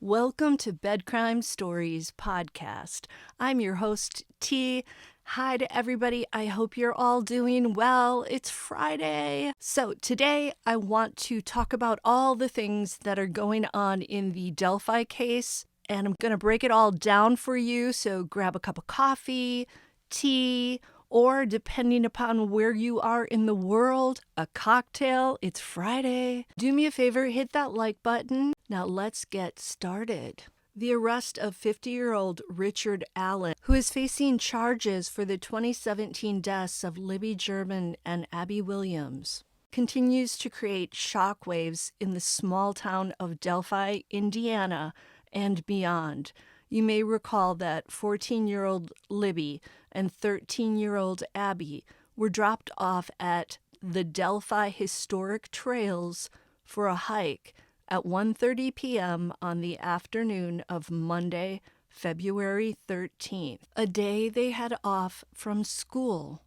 Welcome to Bed Crime Stories podcast. I'm your host, T. Hi to everybody. I hope you're all doing well. It's Friday. So today I want to talk about all the things that are going on in the Delphi case, and I'm going to break it all down for you. So grab a cup of coffee, tea, or depending upon where you are in the world, a cocktail. It's Friday. Do me a favor, hit that like button. Now let's get started. The arrest of 50-year-old Richardallen, who is facing charges for the 2017 deaths of Libby German and Abby Williams, continues to create shockwaves in the small town of Delphi, Indiana, and beyond. You may recall that 14-year-old Libby and 13-year-old Abby were dropped off at the Delphi Historic Trails for a hike at 1:30 p.m. on the afternoon of Monday, February 13th, a day they had off from school,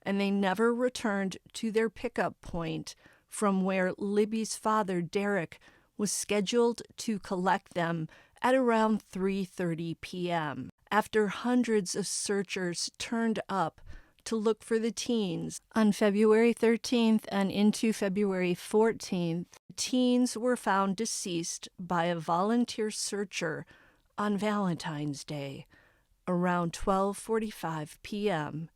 and they never returned to their pickup point from where Libby's father, Derek, was scheduled to collect them at around 3:30 p.m. After hundreds of searchers turned up to look for the teens on February 13th and into February 14th, teens were found deceased by a volunteer searcher on Valentine's Day around 12:45 p.m.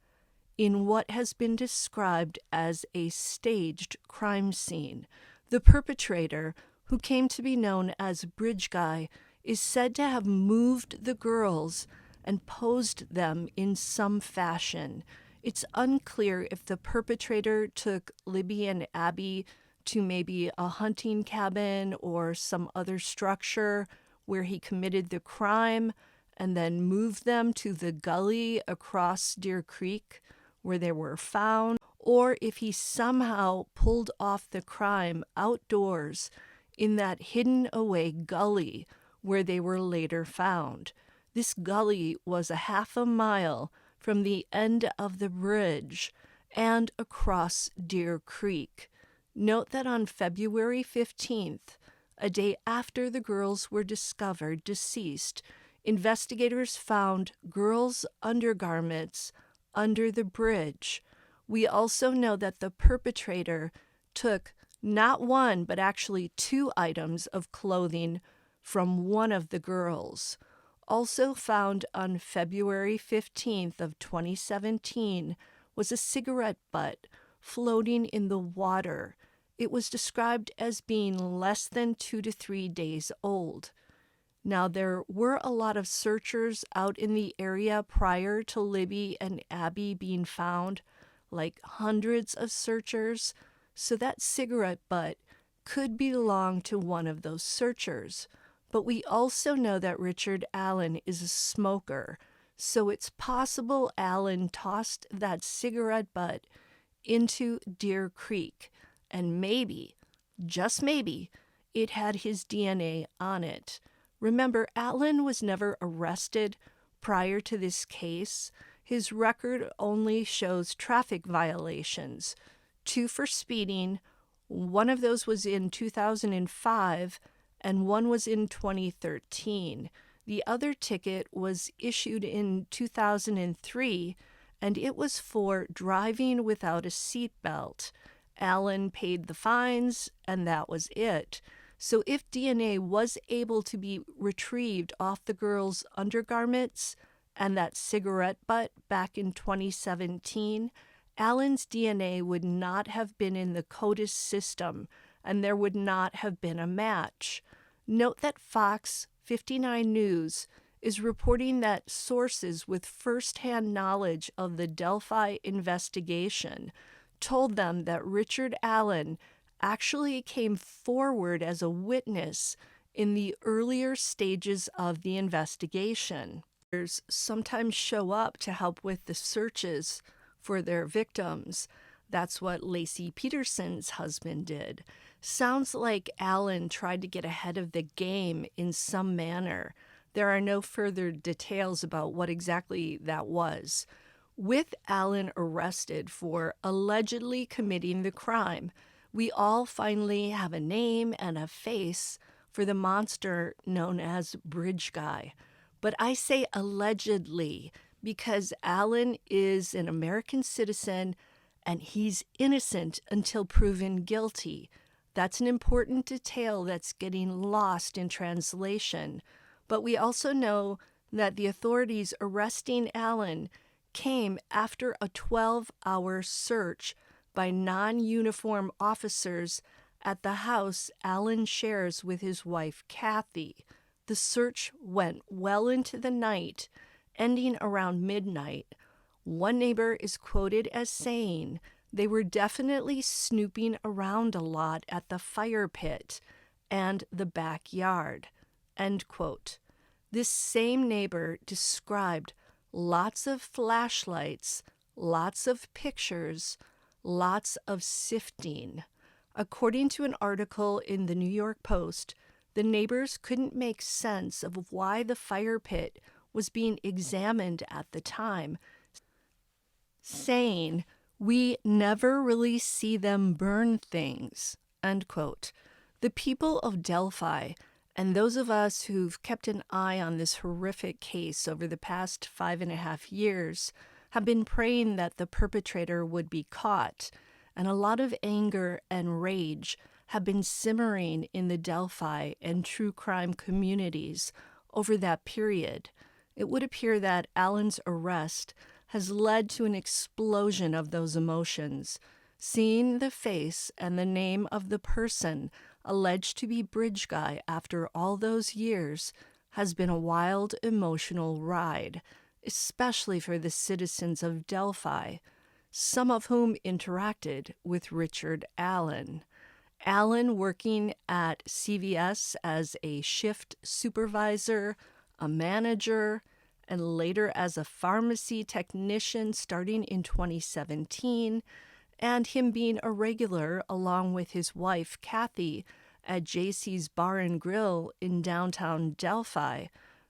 in what has been described as a staged crime scene. The perpetrator, who came to be known as Bridge Guy, is said to have moved the girls and posed them in some fashion. It's unclear if the perpetrator took Libby and Abby to maybe a hunting cabin or some other structure where he committed the crime and then moved them to the gully across Deer Creek where they were found, or if he somehow pulled off the crime outdoors in that hidden away gully where they were later found. This gully was a half a mile from the end of the bridge and across Deer Creek. Note that on February 15th, a day after the girls were discovered deceased, investigators found girls' undergarments under the bridge. We also know that the perpetrator took not one, but actually 2 items of clothing from one of the girls. Also found on February 15th of 2017 was a cigarette butt floating in the water. It was described as being less than 2 to 3 days old. Now, there were a lot of searchers out in the area prior to Libby and Abby being found, like hundreds of searchers, so that cigarette butt could belong to one of those searchers. But we also know that Richardallen is a smoker, so it's possible Allen tossed that cigarette butt into Deer Creek, and maybe, just maybe, it had his DNA on it. Remember, Allen was never arrested prior to this case. His record only shows traffic violations, 2 for speeding. One of those was in 2005, and one was in 2013. The other ticket was issued in 2003, and it was for driving without a seatbelt. Allen paid the fines, and that was it. So if DNA was able to be retrieved off the girls' undergarments and that cigarette butt back in 2017, Allen's DNA would not have been in the CODIS system, and there would not have been a match. Note that Fox 59 News is reporting that sources with first-hand knowledge of the Delphi investigation told them that Richardallen actually came forward as a witness in the earlier stages of the investigation. Others sometimes show up to help with the searches for their victims. That's what Lacey Peterson's husband did. Sounds like Allen tried to get ahead of the game in some manner. There are no further details about what exactly that was. With Allen arrested for allegedly committing the crime, we all finally have a name and a face for the monster known as Bridge Guy. But I say allegedly because Allen is an American citizen and he's innocent until proven guilty. That's an important detail that's getting lost in translation. But we also know that the authorities arresting Allen came after a 12-hour search by non-uniform officers at the house Allen shares with his wife, Kathy. The search went well into the night, ending around midnight. One neighbor is quoted as saying they were definitely snooping around a lot at the fire pit and the backyard. End quote. This same neighbor described lots of flashlights, lots of pictures, lots of sifting. According to an article in the New York Post, the neighbors couldn't make sense of why the fire pit was being examined at the time, saying, "We never really see them burn things," end quote. The people of Delphi, and those of us who've kept an eye on this horrific case over the past 5.5 years, have been praying that the perpetrator would be caught, and a lot of anger and rage have been simmering in the Delphi and true crime communities over that period. It would appear that Allen's arrest has led to an explosion of those emotions. Seeing the face and the name of the person alleged to be Bridge Guy after all those years has been a wild emotional ride, especially for the citizens of Delphi, some of whom interacted with Richard Allen. Allen working at CVS as a shift supervisor, a manager, and later as a pharmacy technician starting in 2017, and him being a regular along with his wife Kathy at JC's Bar and Grill in downtown Delphi,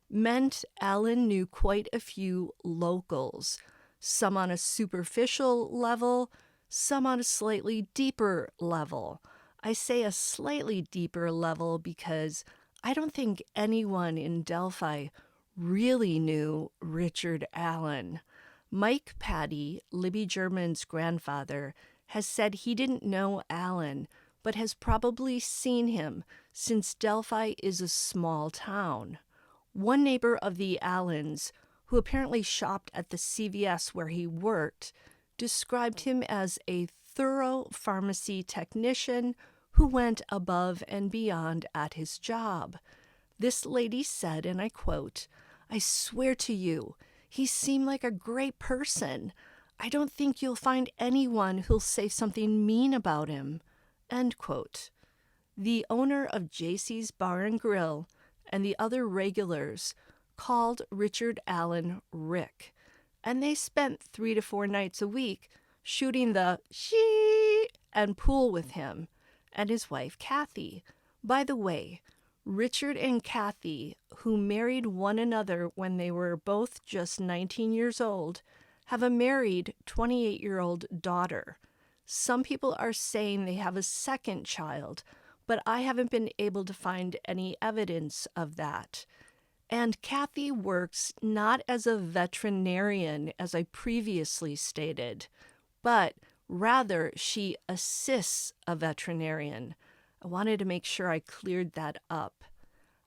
meant Allen knew quite a few locals, some on a superficial level, some on a slightly deeper level. I say a slightly deeper level because I don't think anyone in Delphi really knew Richard Allen. Mike Patty, Libby German's grandfather, has said he didn't know Allen, but has probably seen him since Delphi is a small town. One neighbor of the Allens, who apparently shopped at the CVS where he worked, described him as a thorough pharmacy technician who went above and beyond at his job. This lady said, and I quote, "I swear to you, he seemed like a great person. I don't think you'll find anyone who'll say something mean about him." End quote. The owner of JC's Bar and Grill and the other regulars called Richard Allen Rick, and they spent 3 to 4 nights a week shooting the she and pool with him and his wife Kathy. By the way, Richard and Kathy, who married one another when they were both just 19 years old, have a married 28-year-old daughter. Some people are saying they have a second child, but I haven't been able to find any evidence of that. And Kathy works not as a veterinarian, as I previously stated, but rather she assists a veterinarian. I wanted to make sure I cleared that up.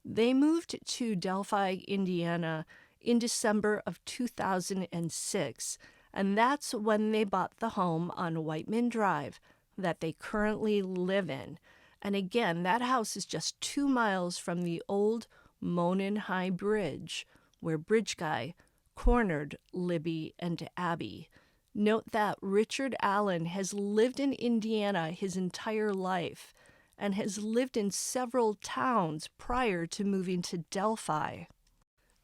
They moved to Delphi, Indiana in December of 2006, and that's when they bought the home on Whiteman Drive that they currently live in. And again, that house is just 2 miles from the old Monon High Bridge, where Bridge Guy cornered Libby and Abby. Note that Richard Allen has lived in Indiana his entire life and has lived in several towns prior to moving to Delphi.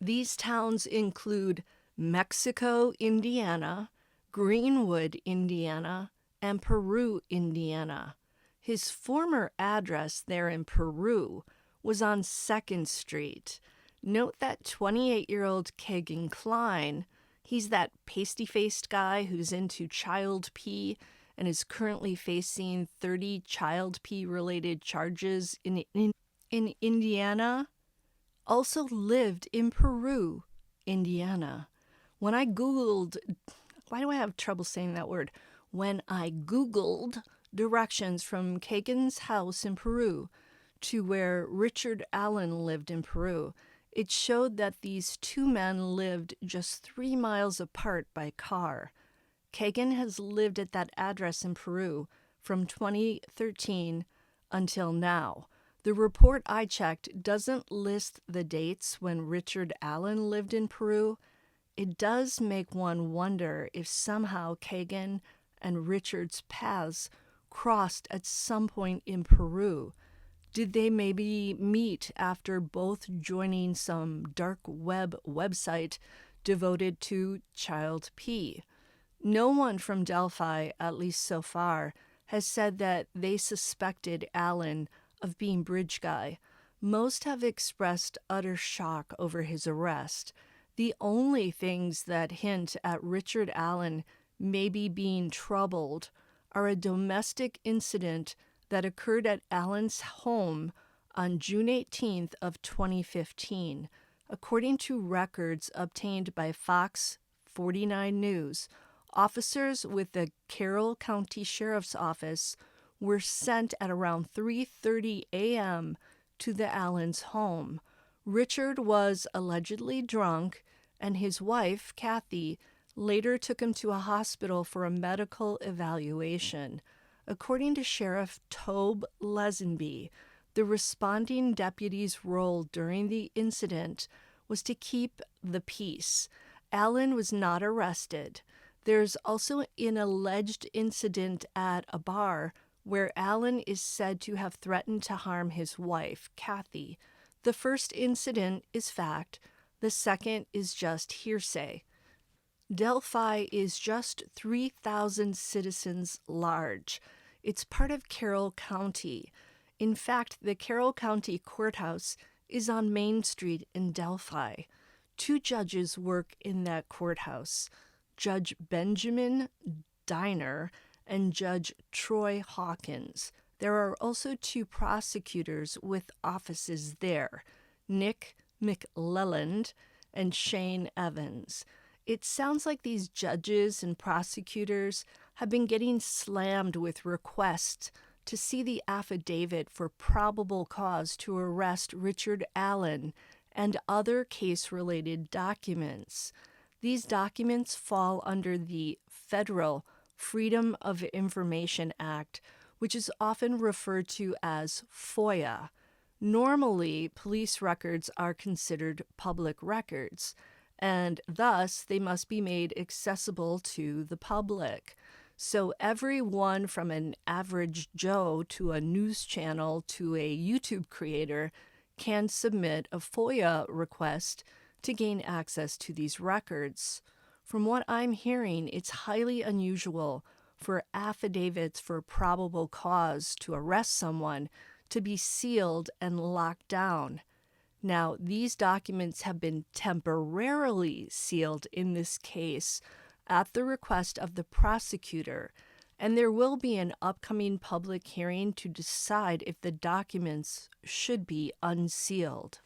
These towns include Mexico, Indiana, Greenwood, Indiana, and Peru, Indiana. His former address there in Peru was on 2nd Street. Note that 28-year-old Kegan Kline, he's that pasty-faced guy who's into child P and is currently facing 30 child P-related charges in in Indiana also lived in Peru, Indiana. When I Googled, why do I have trouble saying that word? When I Googled directions from Kagan's house in Peru to where Richard Allen lived in Peru, it showed that these two men lived just 3 miles apart by car. Kagan has lived at that address in Peru from 2013 until now. The report I checked doesn't list the dates when Richard Allen lived in Peru. It does make one wonder if somehow Kagan and Richard's paths crossed at some point in Peru. Did they maybe meet after both joining some dark web website devoted to child P? No one from Delphi, at least so far, has said that they suspected Allen of being Bridge Guy. Most have expressed utter shock over his arrest. The only things that hint at Richard Allen maybe being troubled are a domestic incident that occurred at Allen's home on June 18th of 2015. According to records obtained by Fox 49 News, officers with the Carroll County Sheriff's Office were sent at around 3:30 a.m. to the Allens' home. Richard was allegedly drunk, and his wife, Kathy, later took him to a hospital for a medical evaluation. According to Sheriff Tobe Lesenby, the responding deputy's role during the incident was to keep the peace. Allen was not arrested. There's also an alleged incident at a bar where Allen is said to have threatened to harm his wife, Kathy. The first incident is fact. The second is just hearsay. Delphi is just 3,000 citizens large. It's part of Carroll County. In fact, the Carroll County Courthouse is on Main Street in Delphi. 2 judges work in that courthouse, Judge Benjamin Diner and Judge Troy Hawkins. There are also 2 prosecutors with offices there, Nick McLelland and Shane Evans. It sounds like these judges and prosecutors have been getting slammed with requests to see the affidavit for probable cause to arrest Richard Allen and other case-related documents. These documents fall under the federal Freedom of Information Act, which is often referred to as FOIA. Normally, police records are considered public records, and thus they must be made accessible to the public. So everyone from an average Joe to a news channel to a YouTube creator can submit a FOIA request to gain access to these records. From what I'm hearing, it's highly unusual for affidavits for probable cause to arrest someone to be sealed and locked down. Now, these documents have been temporarily sealed in this case at the request of the prosecutor, and there will be an upcoming public hearing to decide if the documents should be unsealed.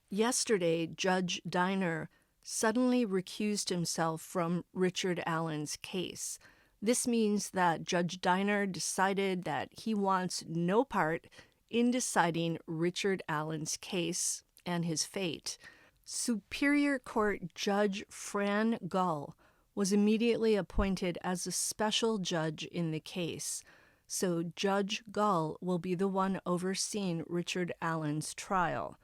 Yesterday, Judge Diner suddenly recused himself from Richard Allen's case. This means that Judge Diner decided that he wants no part in deciding Richard Allen's case and his fate. Superior Court Judge Fran Gull was immediately appointed as a special judge in the case, so Judge Gull will be the one overseeing Richard Allen's trial.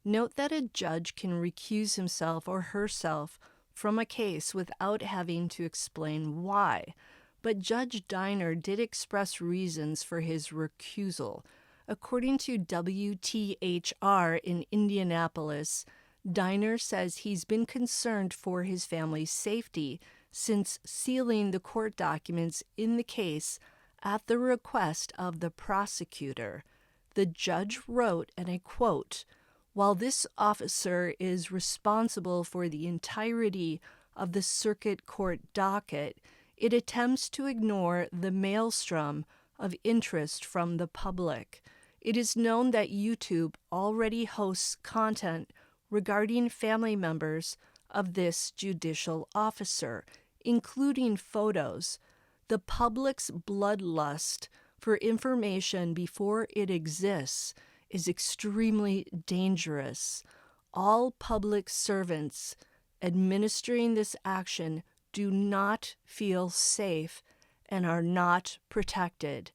Note that a judge can recuse himself or herself from a case without having to explain why, but Judge Diner did express reasons for his recusal. According to WTHR in Indianapolis, Diner says he's been concerned for his family's safety since sealing the court documents in the case at the request of the prosecutor. The judge wrote, and I quote, "While this officer is responsible for the entirety of the circuit court docket, it attempts to ignore the maelstrom of interest from the public. It is known that YouTube already hosts content regarding family members of this judicial officer, including photos. The public's bloodlust for information before it exists is extremely dangerous. All public servants administering this action do not feel safe and are not protected.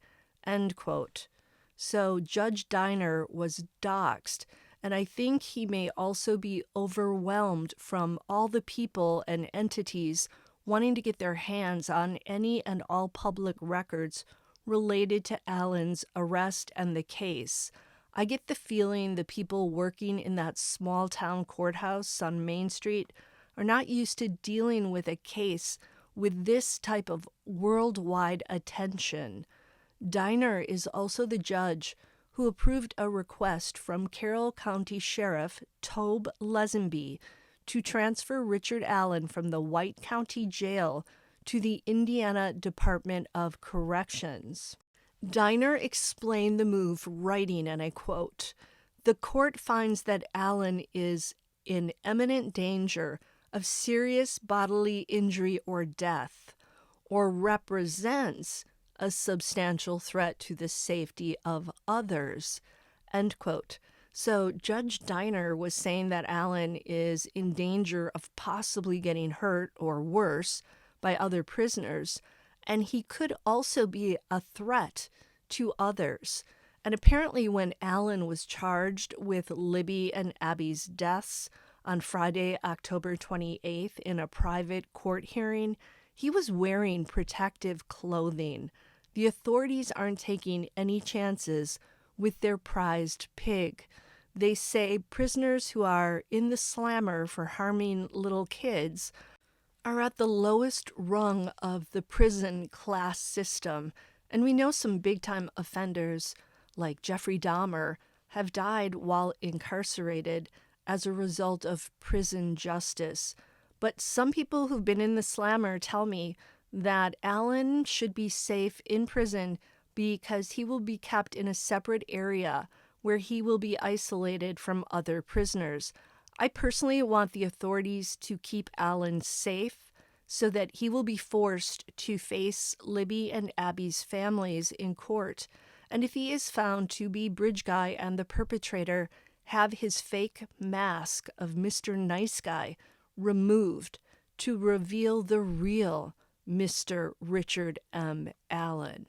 End quote. So Judge Diner was doxxed, and I think he may also be overwhelmed from all the people and entities wanting to get their hands on any and all public records related to Allen's arrest and the case. I get the feeling the people working in that small town courthouse on Main Street are not used to dealing with a case with this type of worldwide attention. Diner is also the judge who approved a request from Carroll County Sheriff Tobe Lesenby to transfer Richard Allen from the White County Jail to the Indiana Department of Corrections. Diner explained the move, writing, and I quote, "The court finds that Allen is in imminent danger of serious bodily injury or death, or represents a substantial threat to the safety of others." End quote. So Judge Diner was saying that Allen is in danger of possibly getting hurt or worse by other prisoners, and he could also be a threat to others. And apparently when Allen was charged with Libby and Abby's deaths on Friday, October 28th in a private court hearing, he was wearing protective clothing. The authorities aren't taking any chances with their prized pig. They say prisoners who are in the slammer for harming little kids are at the lowest rung of the prison class system, and we know some big-time offenders like Jeffrey Dahmer have died while incarcerated as a result of prison justice. But some people who've been in the slammer tell me that Allen should be safe in prison because he will be kept in a separate area where he will be isolated from other prisoners. I personally want the authorities to keep Allen safe so that he will be forced to face Libby and Abby's families in court. And if he is found to be Bridge Guy and the perpetrator, have his fake mask of Mr. Nice Guy removed to reveal the real Mr. Richard M. Allen.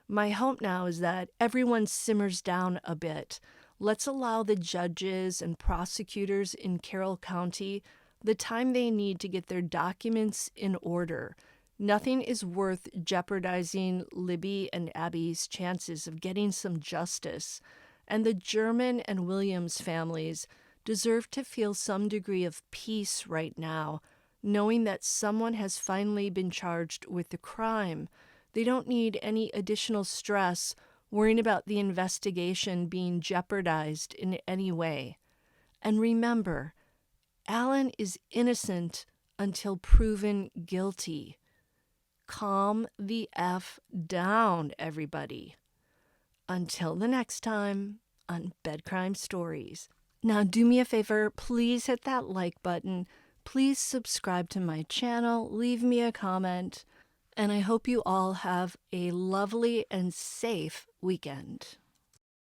My hope now is that everyone simmers down a bit. Let's allow the judges and prosecutors in Carroll County the time they need to get their documents in order. Nothing is worth jeopardizing Libby and Abby's chances of getting some justice, and the German and Williams families deserve to feel some degree of peace right now, knowing that someone has finally been charged with the crime. They don't need any additional stress worrying about the investigation being jeopardized in any way. And remember, Allen is innocent until proven guilty. Calm the F down, everybody. Until the next time on Bed Crime Stories. Now do me a favor, please hit that like button. Please subscribe to my channel, leave me a comment, and I hope you all have a lovely and safe weekend.